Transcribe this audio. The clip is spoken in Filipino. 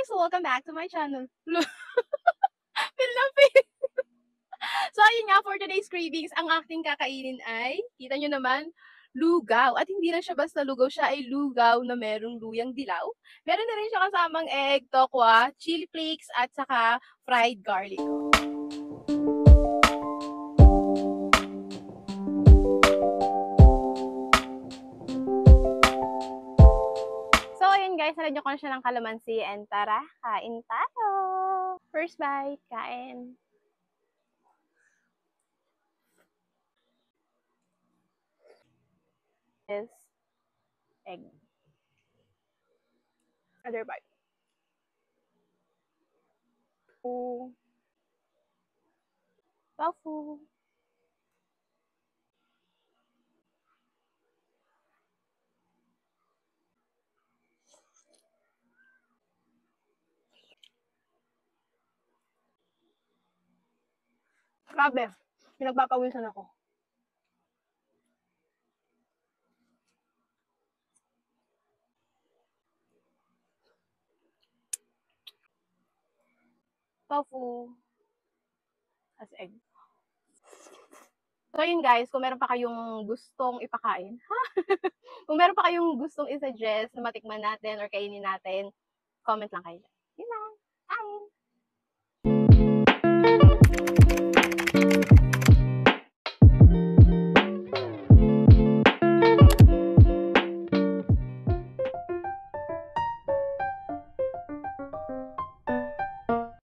guys! Welcome back to my channel. Feel na feel. So, ayun nga, for today's cravings, ang aking kakainin ay, kita nyo naman, lugaw. At hindi lang siya basta lugaw, siya ay lugaw na merong luyang dilaw. Meron na rin siya kasamang egg, tokwa, chili flakes, at saka fried garlic. So, ayun guys, nalagyan ko na siya ng kalamansi and tara, kain tayo! First bite, kain! Is egg. Other bite. Tofu. Grabe, pinagpapawisan ako. Tofu as egg. So yun guys, kung meron pa kayong gustong ipakain, kung meron pa kayong gustong i-suggest na matikman natin or kainin natin, comment lang kayo. Yun lang. Bye!